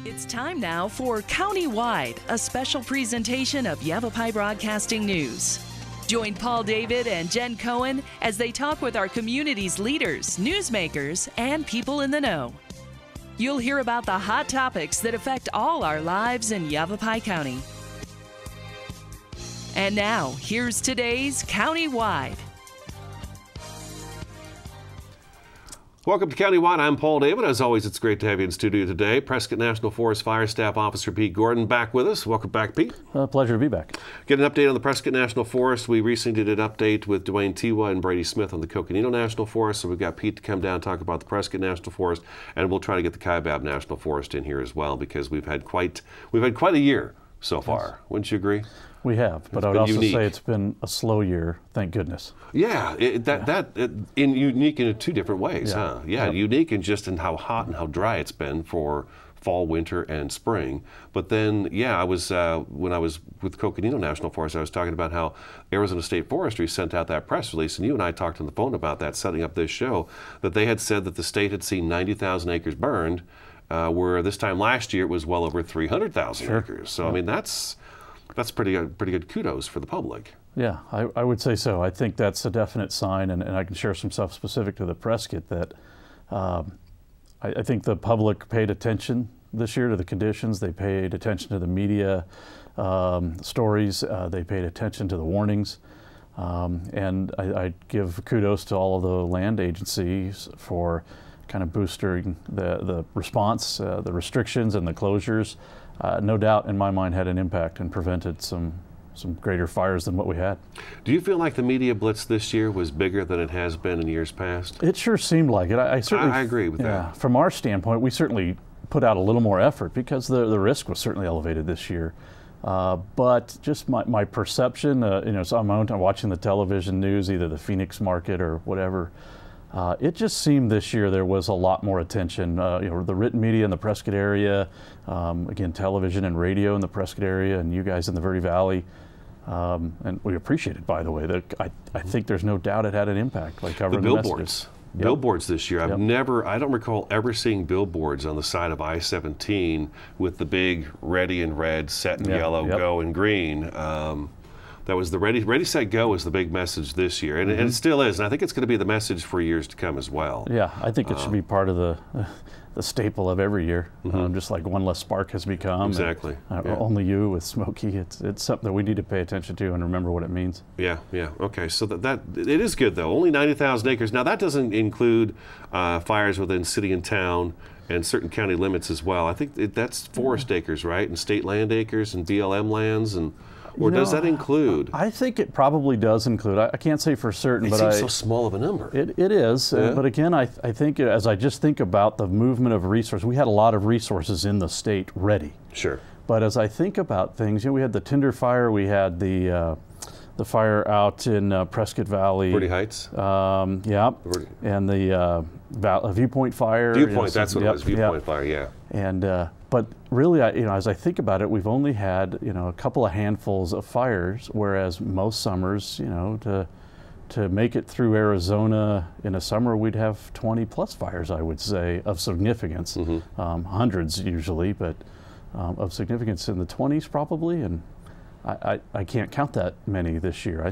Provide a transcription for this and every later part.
It's time now for County-Wide, a special presentation of Yavapai Broadcasting News. Join Paul David and Jen Cohen as they talk with our community's leaders, newsmakers, and people in the know. You'll hear about the hot topics that affect all our lives in Yavapai County. And now, here's today's County-Wide. Welcome to County-Wide. I'm Paul David. As always, it's great to have you in studio today. Prescott National Forest Fire Staff Officer Pete Gordon back with us. Welcome back, Pete. Pleasure to be back. Get an update on the Prescott National Forest. We recently did an update with Dwayne Tiwa and Brady Smith on the Coconino National Forest, so we've got Pete to come down and talk about the Prescott National Forest, and we'll try to get the Kaibab National Forest in here as well, because we've had quite a year so far. Wouldn't you agree? We have, but I would also say it's been a slow year, thank goodness. Yeah, unique in two different ways, huh? Yeah, yep. Unique in just in how hot and how dry it's been for fall, winter, and spring. But then, yeah, I was when I was with Coconino National Forest, I was talking about how Arizona State Forestry sent out that press release, and you and I talked on the phone about that, setting up this show, that they had said that the state had seen 90,000 acres burned, where this time last year it was well over 300,000 acres. So, I mean, that's pretty good kudos for the public. Yeah, I would say so. I think that's a definite sign, and I can share some stuff specific to the Prescott that I think the public paid attention this year to the conditions. They paid attention to the media stories. They paid attention to the warnings. And I give kudos to all of the land agencies for kind of boosting the response, the restrictions and the closures. No doubt, in my mind, had an impact and prevented some greater fires than what we had. Do you feel like the media blitz this year was bigger than it has been in years past? It sure seemed like it. I agree with that. From our standpoint, we certainly put out a little more effort because the risk was certainly elevated this year. But just my perception, so I'm watching the television news, either the Phoenix market or whatever. It just seemed this year there was a lot more attention. The written media in the Prescott area, again, television and radio in the Prescott area, and you guys in the Verde Valley. And we appreciate it, by the way. I think there's no doubt it had an impact, like covering the billboards. Billboards this year. I don't recall ever seeing billboards on the side of I-17 with the big ready in red, set in yellow, go in green. That was the ready, set, go was the big message this year, and it still is. And I think it's going to be the message for years to come as well. Yeah, I think it should be part of the staple of every year, just like One Less Spark has become. Exactly. Only You with Smokey. It's something that we need to pay attention to and remember what it means. Yeah. Okay, so that it is good though. Only 90,000 acres. Now that doesn't include fires within city and town and certain county limits as well. I think that's forest acres, right, and state land acres and BLM lands and. Or does that include? I think it probably does include. I can't say for certain, but it seems so small of a number. It is, but again, I think as I just think about the movement of resources, we had a lot of resources in the state ready. Sure. But as I think about things, we had the Tinder fire, we had the fire out in Prescott Valley. Verde Heights. And the Viewpoint fire. Viewpoint, that's what it was. Viewpoint fire, yeah. And but really, as I think about it, we've only had a couple of handfuls of fires, whereas most summers, to make it through Arizona in a summer, we'd have 20 plus fires, I would say, of significance. Hundreds usually, but of significance in the 20s probably, and I can't count that many this year.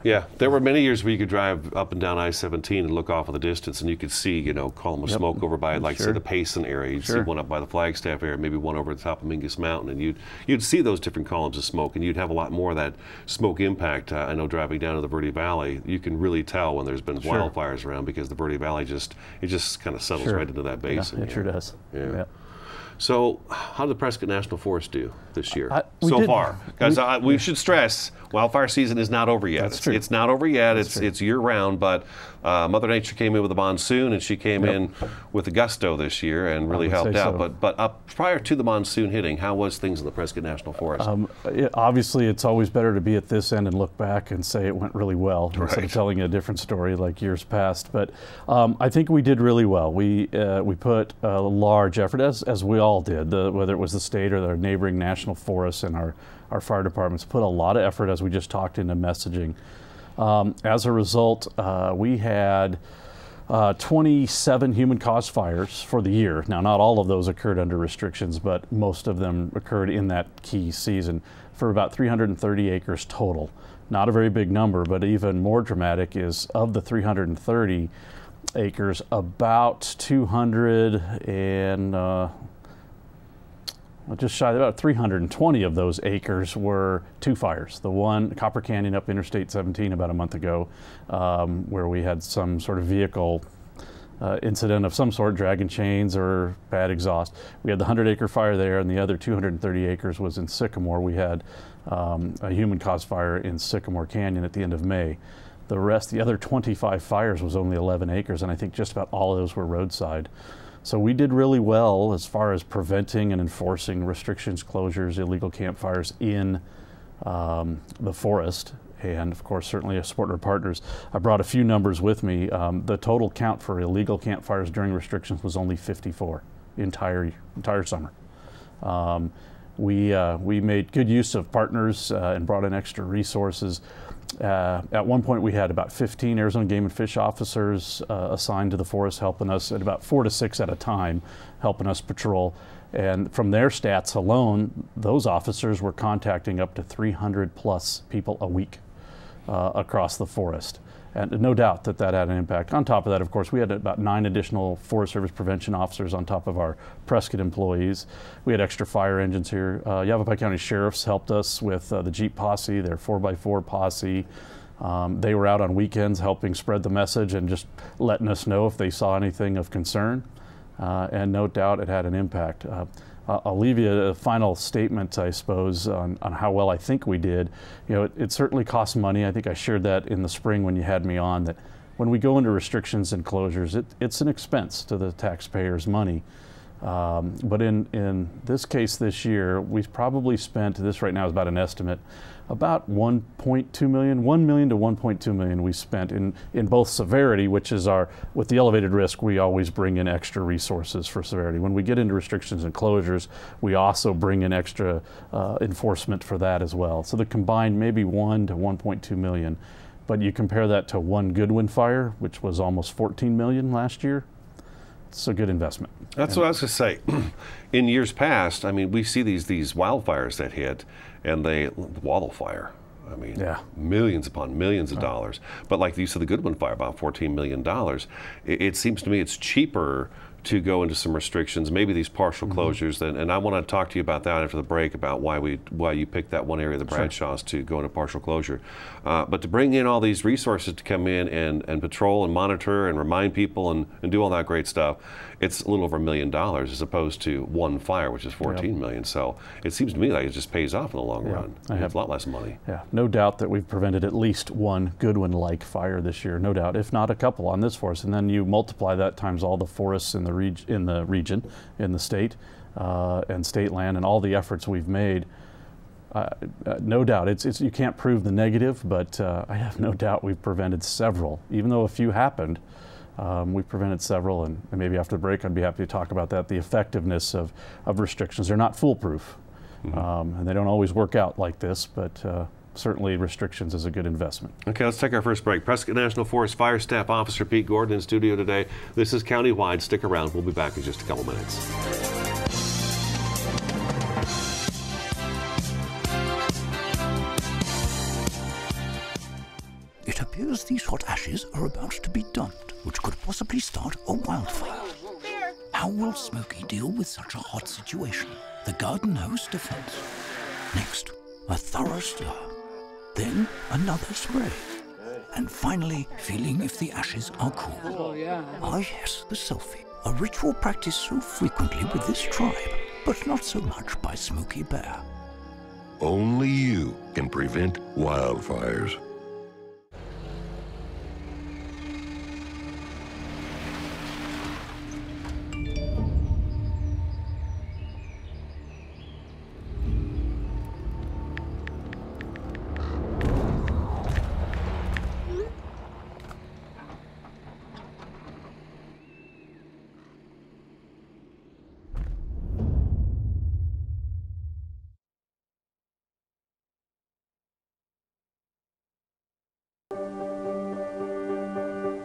Yeah, there were many years where you could drive up and down I-17 and look off in the distance, and you could see, column of smoke over by, say, the Payson area. You'd see one up by the Flagstaff area, maybe one over the top of Mingus Mountain, and you'd see those different columns of smoke, and you'd have a lot more of that smoke impact. I know driving down to the Verde Valley, you can really tell when there's been wildfires around, because the Verde Valley just kind of settles right into that basin. Yeah, it sure does. Yeah. So how did the Prescott National Forest do this year so far? Because we should stress, wildfire season is not over yet. That's true. It's not over yet. It's year-round, but Mother Nature came in with a monsoon, and she came in with a gusto this year and really helped out. So. But prior to the monsoon hitting, how was things in the Prescott National Forest? Obviously, it's always better to be at this end and look back and say it went really well instead of telling a different story like years past. But I think we did really well. We put a large effort, as we all did, whether it was the state or the neighboring national forests and our fire departments, put a lot of effort, as we just talked, into messaging. As a result, we had 27 human-caused fires for the year. Now, not all of those occurred under restrictions, but most of them occurred in that key season for about 330 acres total. Not a very big number, but even more dramatic is of the 330 acres, about 200 and just shy of about 320 of those acres were two fires. The one, Copper Canyon up Interstate 17 about a month ago, where we had some sort of vehicle incident of some sort, dragging chains or bad exhaust. We had the 100-acre fire there, and the other 230 acres was in Sycamore. We had a human-caused fire in Sycamore Canyon at the end of May. The rest, the other 25 fires, was only 11 acres, and I think just about all of those were roadside. So we did really well as far as preventing and enforcing restrictions, closures, illegal campfires in the forest. And of course, certainly as support our partners. I brought a few numbers with me. The total count for illegal campfires during restrictions was only 54 entire summer. We made good use of partners and brought in extra resources. At one point, we had about 15 Arizona Game and Fish officers assigned to the forest, helping us at about 4 to 6 at a time, helping us patrol. And from their stats alone, those officers were contacting up to 300 plus people a week across the forest. And no doubt that that had an impact. On top of that, of course, we had about 9 additional Forest Service prevention officers on top of our Prescott employees. We had extra fire engines here. Yavapai County Sheriffs helped us with the Jeep posse, their 4x4 posse. They were out on weekends helping spread the message and just letting us know if they saw anything of concern. And no doubt it had an impact. I'll leave you a final statement, I suppose, on how well I think we did. You know, it certainly costs money. I think I shared that in the spring when you had me on, that when we go into restrictions and closures, it's an expense to the taxpayers' money. But in this case this year, we've probably spent, this right now is about an estimate, about $1.2 million, $1 million to $1.2 million we spent in both severity, which is with the elevated risk, we always bring in extra resources for severity. When we get into restrictions and closures, we also bring in extra enforcement for that as well. So the combined maybe 1 to 1.2 million. But you compare that to one Goodwin fire, which was almost 14 million last year. It's a good investment. That's what I was going to say. In years past, I mean, we see these wildfires that hit, and wildfire. I mean, yeah. Millions upon millions of dollars. But like you said, the Goodwin fire, about $14 million. It seems to me it's cheaper to go into some restrictions, maybe these partial closures, and I want to talk to you about that after the break, about why you picked that one area of the Bradshaws to go into partial closure. But to bring in all these resources to come in and patrol and monitor and remind people and do all that great stuff, it's a little over $1 million as opposed to one fire, which is $14 million. So it seems to me like it just pays off in the long run. It's a lot less money. Yeah, no doubt that we've prevented at least one Goodwin-like fire this year, no doubt, if not a couple on this forest. And then you multiply that times all the forests in the region, in the state, and state land, and all the efforts we've made. No doubt, you can't prove the negative, but I have no doubt we've prevented several. Even though a few happened, we've prevented several, and maybe after the break I'd be happy to talk about that, the effectiveness of restrictions. They're not foolproof, and they don't always work out like this, but certainly restrictions is a good investment. Okay, let's take our first break. Prescott National Forest Fire Staff Officer Pete Gordon in studio today. This is Countywide. Stick around. We'll be back in just a couple minutes. It appears these hot ashes are about to be dumped, which could possibly start a wildfire. How will Smokey deal with such a hot situation? The garden hose defense. Next, a thorough stir. Then another spray. And finally, feeling if the ashes are cool. Oh, yeah. Ah, yes, the selfie. A ritual practiced so frequently with this tribe, but not so much by Smokey Bear. Only you can prevent wildfires.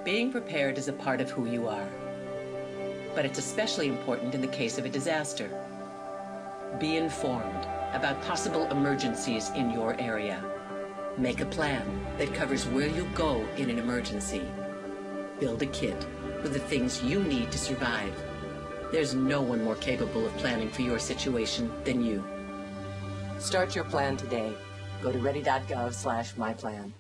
Being prepared is a part of who you are. But it's especially important in the case of a disaster. Be informed about possible emergencies in your area. Make a plan that covers where you'll go in an emergency. Build a kit with the things you need to survive. There's no one more capable of planning for your situation than you. Start your plan today. Go to ready.gov/myplan.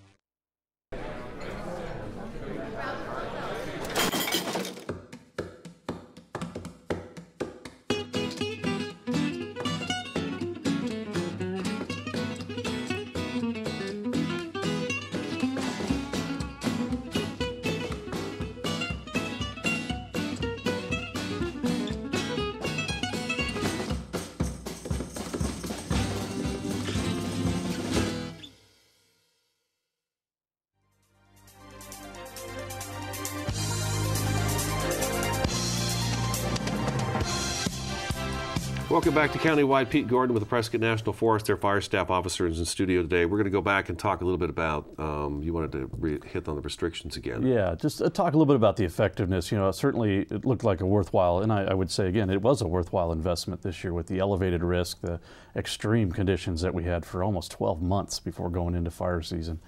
Welcome back to Countywide. Pete Gordon with the Prescott National Forest, their fire staff officers in studio today. We're going to go back and talk a little bit about, you wanted to hit on the restrictions again. Yeah, just talk a little bit about the effectiveness. You know, certainly it looked like a worthwhile, and I would say again, it was a worthwhile investment this year with the elevated risk, the extreme conditions that we had for almost 12 months before going into fire season.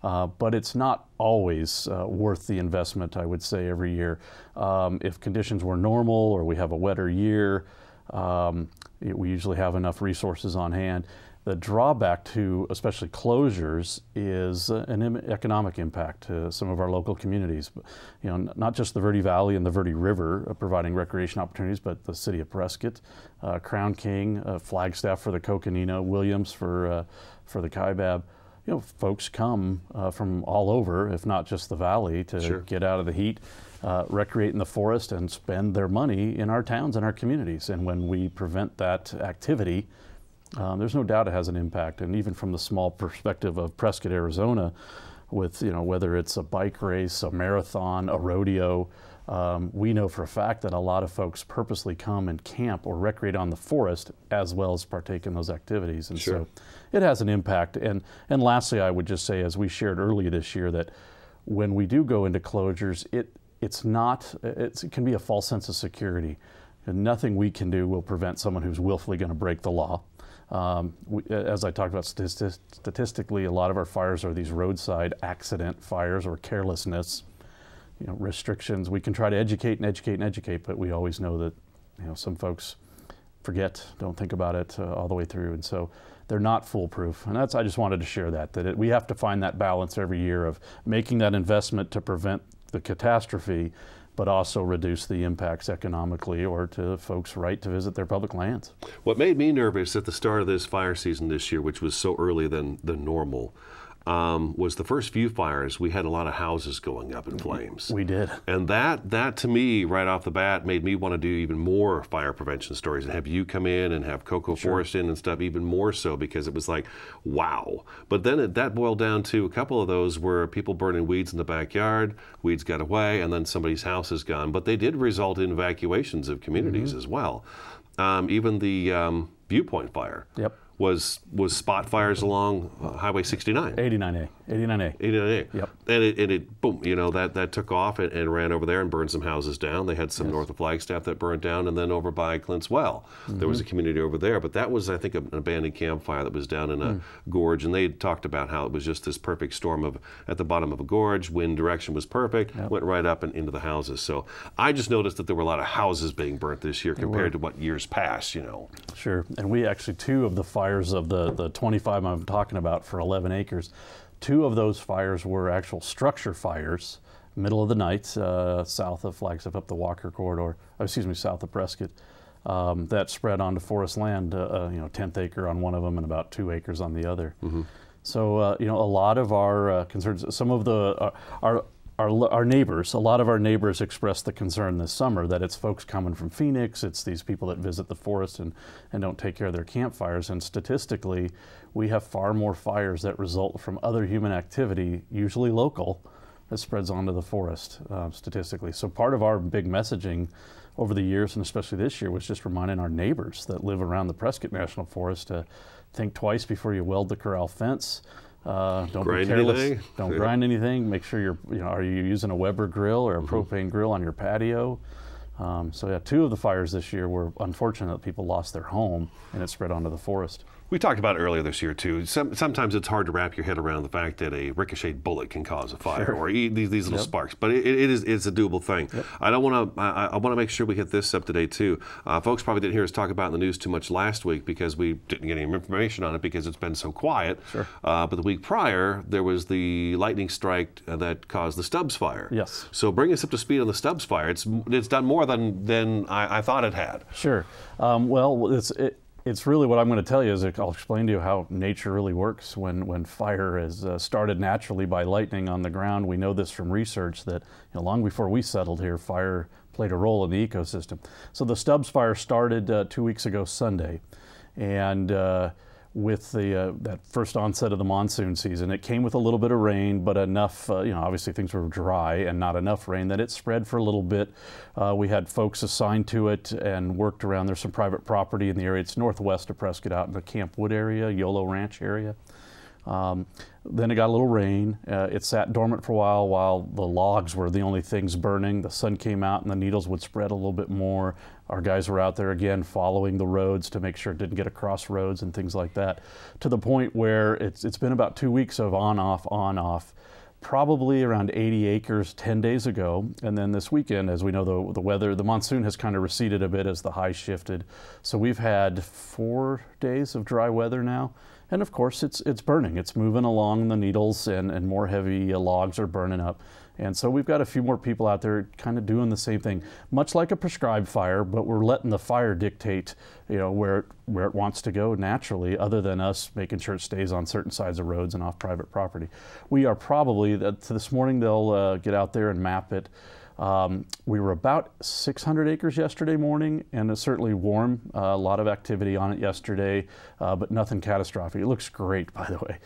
But it's not always worth the investment, I would say, every year. If conditions were normal or we have a wetter year, we usually have enough resources on hand. The drawback to especially closures is an economic impact to some of our local communities. You know, not just the Verde Valley and the Verde River providing recreation opportunities, but the city of Prescott, Crown King, Flagstaff for the Coconino, Williams for the Kaibab. You know, folks come from all over, if not just the valley, to get out of the heat, recreate in the forest, and spend their money in our towns and our communities. And when we prevent that activity, there's no doubt it has an impact. And even from the small perspective of Prescott, Arizona, with, you know, whether it's a bike race, a marathon, a rodeo, we know for a fact that a lot of folks purposely come and camp or recreate on the forest as well as partake in those activities. And so it has an impact. And lastly, I would just say, as we shared earlier this year, that when we do go into closures, it can be a false sense of security. And nothing we can do will prevent someone who's willfully going to break the law. As I talked about, statistically, a lot of our fires are these roadside accident fires or carelessness. You know, restrictions. We can try to educate and educate and educate, but we always know that, you know, some folks forget, don't think about it all the way through, and so they're not foolproof. And I just wanted to share that we have to find that balance every year of making that investment to prevent the catastrophe, but also reduce the impacts economically or to folks' right to visit their public lands. What made me nervous at the start of this fire season this year, which was so early than normal, was the first few fires. We had a lot of houses going up in flames. We did. And that to me, right off the bat, made me want to do even more fire prevention stories and have you come in and have Cocoa Forest in and stuff, even more so, because it was like, wow. But then that boiled down to a couple of those where people burning weeds in the backyard, weeds got away, and then somebody's house is gone. But they did result in evacuations of communities as well. Even the Viewpoint fire. Was spot fires along Highway 69. 89A. 89A. Yep. And it boom, you know, that took off and ran over there and burned some houses down. They had some north of Flagstaff that burned down, and then over by Clint's Well, there was a community over there. But that was, I think, an abandoned campfire that was down in a gorge, and they talked about how it was just this perfect storm at the bottom of a gorge. Wind direction was perfect, went right up and into the houses. So I just noticed that there were a lot of houses being burnt this year compared to what years past, you know. Sure. And we actually, 2 of the fires of the 25 I'm talking about for 11 acres, 2 of those fires were actual structure fires, middle of the night, south of Flagstaff up the Walker Corridor, south of Prescott, that spread onto forest land, 10th acre on one of them and about 2 acres on the other. So, you know, a lot of our concerns, some of our neighbors, a lot of our neighbors expressed the concern this summer that it's folks coming from Phoenix, it's these people that visit the forest and don't take care of their campfires. And statistically, we have far more fires that result from other human activity, usually local, that spreads onto the forest statistically. So part of our big messaging over the years, and especially this year, was just reminding our neighbors that live around the Prescott National Forest to think twice before you weld the corral fence. Don't grind be careless. anything. Don't grind anything. Make sure are you using a Weber grill or a propane grill on your patio? So yeah, 2 of the fires this year were unfortunate that people lost their home and it spread onto the forest. We talked about it earlier this year too. Sometimes it's hard to wrap your head around the fact that a ricocheted bullet can cause a fire, or these little sparks. But it's a doable thing. Yep. I want to make sure we hit this up today too. Folks probably didn't hear us talk about it in the news too much last week because we didn't get any information on it because it's been so quiet. Sure. But the week prior there was the lightning strike that caused the Stubbs fire. Yes. So bring us up to speed on the Stubbs fire. It's done more than I thought it had. Sure. Well, it's really what I'm going to tell you is I'll explain to you how nature really works when fire is started naturally by lightning on the ground. We know this from research that long before we settled here, fire played a role in the ecosystem. So the Stubbs fire started 2 weeks ago Sunday, and with that first onset of the monsoon season, it came with a little bit of rain, but enough, obviously things were dry and not enough rain that it spread for a little bit. We had folks assigned to it and worked around. There's some private property in the area. It's northwest of Prescott out in the Camp Wood area, Yolo Ranch area. Then it got a little rain. It sat dormant for a while the logs were the only things burning. The sun came out and the needles would spread a little bit more. Our guys were out there again following the roads to make sure it didn't get across roads and things like that, to the point where it's been about 2 weeks of on, off, probably around 80 acres 10 days ago. And then this weekend, as we know, the weather, the monsoon has kind of receded a bit as the high shifted. So we've had 4 days of dry weather now. And of course, it's burning. It's moving along the needles, and more heavy logs are burning up. And so we've got a few more people out there kind of doing the same thing, much like a prescribed fire, but we're letting the fire dictate, where it wants to go naturally, other than us making sure it stays on certain sides of roads and off private property. We are probably, this morning they'll get out there and map it. We were about 600 acres yesterday morning, and it's certainly warm. A lot of activity on it yesterday, but nothing catastrophic. It looks great, by the way.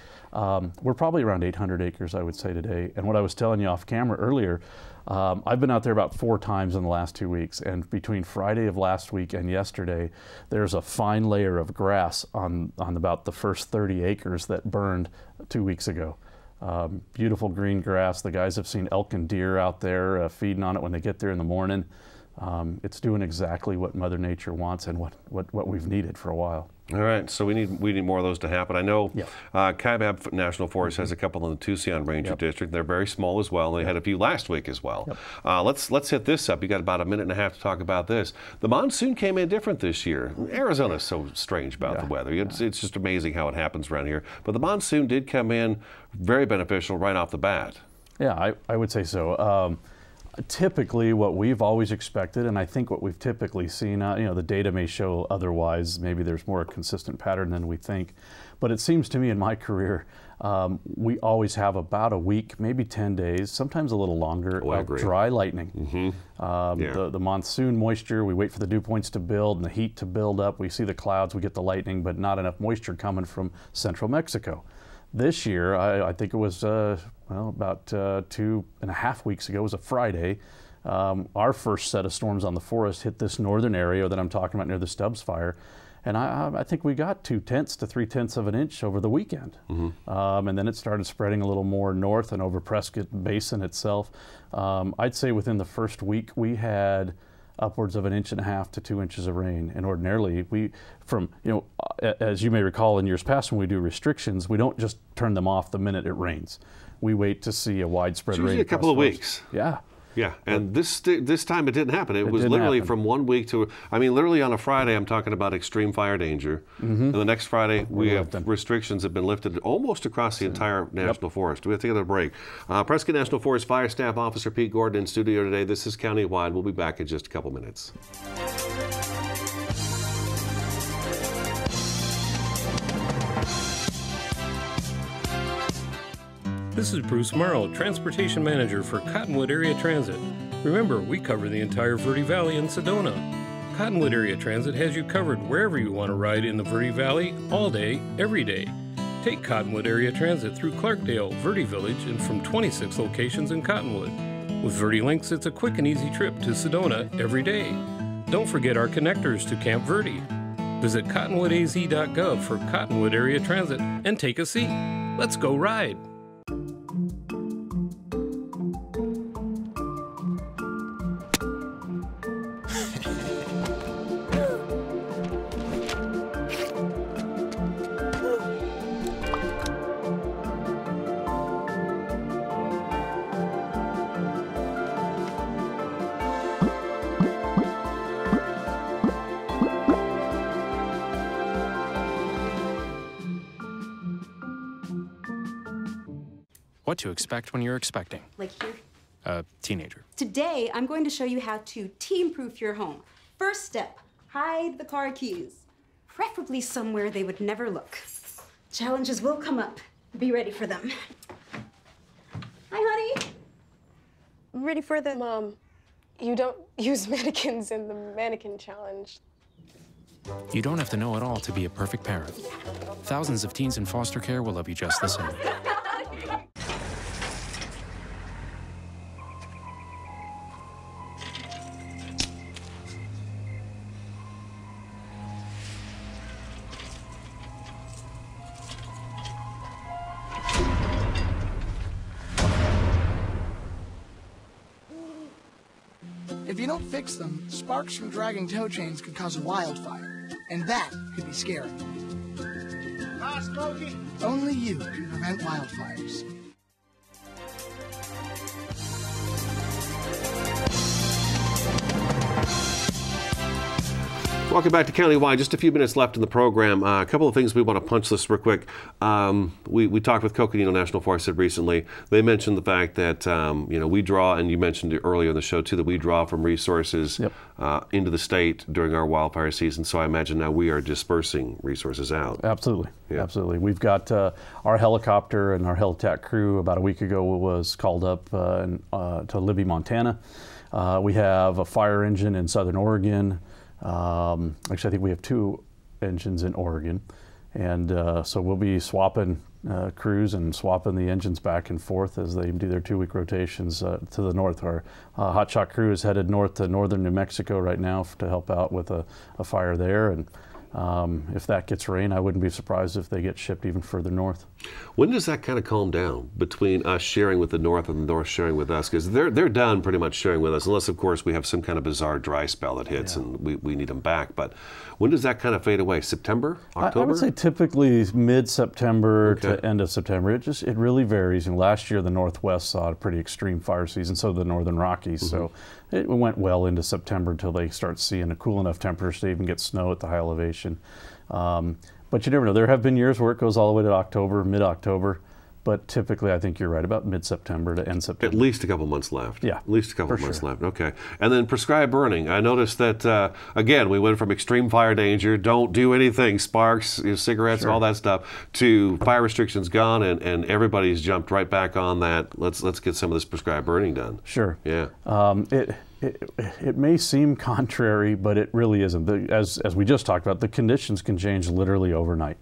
We're probably around 800 acres, I would say, today. And what I was telling you off camera earlier, I've been out there about 4 times in the last 2 weeks, and between Friday of last week and yesterday, there's a fine layer of grass on about the first 30 acres that burned 2 weeks ago. Beautiful green grass. The guys have seen elk and deer out there feeding on it when they get there in the morning. It's doing exactly what Mother Nature wants and what we've needed for a while. All right, so we need more of those to happen. I know Kaibab National Forest has a couple in the Tucson Ranger District. They're very small as well. They had a few last week as well. Let's hit this up. You got about a minute and a half to talk about this. The monsoon came in different this year. Arizona's so strange about the weather. It's just amazing how it happens around here. But the monsoon did come in very beneficial right off the bat. Yeah, I would say so. Typically, what we've always expected, and I think what we've typically seen, the data may show otherwise. Maybe there's more a consistent pattern than we think. But it seems to me in my career, we always have about a week, maybe 10 days, sometimes a little longer, of dry lightning. The monsoon moisture, we wait for the dew points to build and the heat to build up. We see the clouds, we get the lightning, but not enough moisture coming from central Mexico. This year, I think it was about 2.5 weeks ago, it was a Friday, our first set of storms on the forest hit this northern area that I'm talking about near the Stubbs fire. And I think we got 2/10 to 3/10 of an inch over the weekend. And then it started spreading a little more north and over Prescott Basin itself. I'd say within the first week we had upwards of 1.5 to 2 inches of rain. And ordinarily as you may recall in years past when we do restrictions, we don't just turn them off the minute it rains. We wait to see a widespread rain. Usually a couple of weeks. Yeah, and this time it didn't happen. It was literally from 1 week to, literally on a Friday I'm talking about extreme fire danger. And the next Friday restrictions have been lifted almost across the entire national forest. We have to take a break. Prescott National Forest Fire Staff Officer Pete Gordon in studio today. This is Countywide. We'll be back in just a couple minutes. This is Bruce Morrow, Transportation Manager for Cottonwood Area Transit. Remember, we cover the entire Verde Valley and Sedona. Cottonwood Area Transit has you covered wherever you want to ride in the Verde Valley, all day, every day. Take Cottonwood Area Transit through Clarkdale, Verde Village, and from 26 locations in Cottonwood. With Verde Links, it's a quick and easy trip to Sedona every day. Don't forget our connectors to Camp Verde. Visit cottonwoodaz.gov for Cottonwood Area Transit and take a seat. Let's go ride. What to expect when you're expecting. Like here? A teenager. Today, I'm going to show you how to teen-proof your home. First step, hide the car keys. Preferably somewhere they would never look. Challenges will come up. Be ready for them. Hi, honey. Ready for the... Mom, you don't use mannequins in the mannequin challenge. You don't have to know it all to be a perfect parent. Thousands of teens in foster care will love you just the same. If you don't fix them, sparks from dragging tow chains could cause a wildfire, and that could be scary. Hi, Smokey. Only you can prevent wildfires. Welcome back to Countywide. Just a few minutes left in the program. A couple of things we want to punch list real quick. We talked with Coconino National Forest recently. They mentioned the fact that we draw, and you mentioned it earlier in the show too, that we draw from resources into the state during our wildfire season. So I imagine now we are dispersing resources out. Absolutely, absolutely. We've got our helicopter and our Helitac crew about a week ago was called up to Libby, Montana. We have a fire engine in Southern Oregon. Actually, I think we have 2 engines in Oregon, and so we'll be swapping crews and swapping the engines back and forth as they do their 2-week rotations to the north. Our hotshot crew is headed north to northern New Mexico right now to help out with a fire there, and if that gets rain, I wouldn't be surprised if they get shipped even further north. When does that kind of calm down between us sharing with the north and the north sharing with us? Because they're done pretty much sharing with us, unless of course we have some kind of bizarre dry spell that hits and we need them back. But when does that kind of fade away? September, October? I would say typically mid-September to end of September. It really varies. And last year the Northwest saw a pretty extreme fire season, so did the Northern Rockies. So it went well into September until they start seeing a cool enough temperature to even get snow at the high elevation. But you never know. There have been years where it goes all the way to October, mid-October. But typically, I think you're right, about mid-September to end September. At least a couple months left. Yeah. At least a couple months left. Okay. And then prescribed burning. I noticed that, again, we went from extreme fire danger, don't do anything, sparks, cigarettes, all that stuff, to fire restrictions gone, and everybody's jumped right back on that. Let's get some of this prescribed burning done. Sure. Yeah. It may seem contrary, but it really isn't. As we just talked about, the conditions can change literally overnight.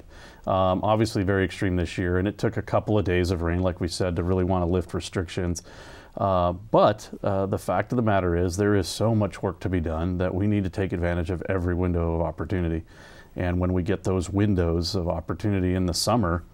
Obviously very extreme this year, and it took a couple of days of rain, like we said, to really want to lift restrictions. But the fact of the matter is there is so much work to be done that we need to take advantage of every window of opportunity. And when we get those windows of opportunity in the summer,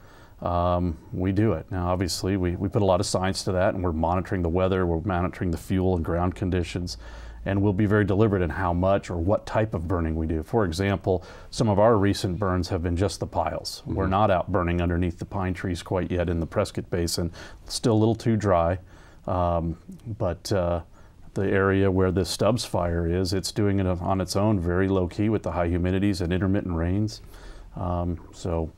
we do it. Now, obviously, we put a lot of science to that, and we're monitoring the weather, we're monitoring the fuel and ground conditions, and we'll be very deliberate in how much or what type of burning we do. For example, some of our recent burns have been just the piles. We're not out burning underneath the pine trees quite yet in the Prescott Basin. Still a little too dry, but the area where the Stubbs fire is, it's doing it on its own, very low key with the high humidities and intermittent rains. So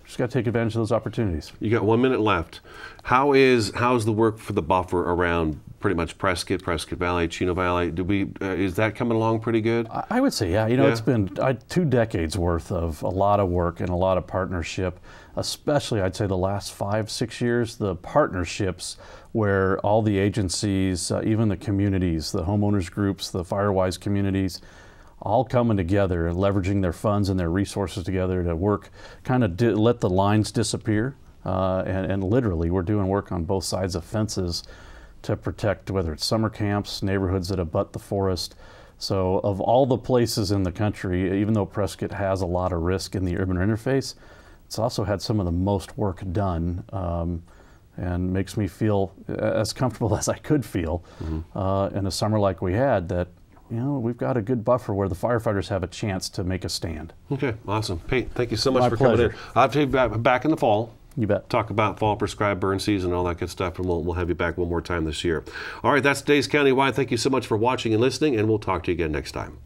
just got to take advantage of those opportunities. You got 1 minute left. How's the work for the buffer around pretty much Prescott Valley, Chino Valley? Is that coming along pretty good? I would say, yeah. It's been 2 decades worth of a lot of work and a lot of partnership, especially I'd say the last 5-6 years, the partnerships where all the agencies, even the communities, the homeowners groups, the Firewise communities, all coming together and leveraging their funds and their resources together to work, kind of let the lines disappear. And literally, we're doing work on both sides of fences to protect, whether it's summer camps, neighborhoods that abut the forest. So of all the places in the country, even though Prescott has a lot of risk in the urban interface, it's also had some of the most work done, and makes me feel as comfortable as I could feel in a summer like we had, that we've got a good buffer where the firefighters have a chance to make a stand. Okay, awesome. Pete, thank you so much for pleasure. coming in. I'll have you back in the fall. You bet. Talk about fall prescribed burn season and all that good stuff, and we'll have you back one more time this year. All right, that's today's Countywide. Thank you so much for watching and listening, and we'll talk to you again next time.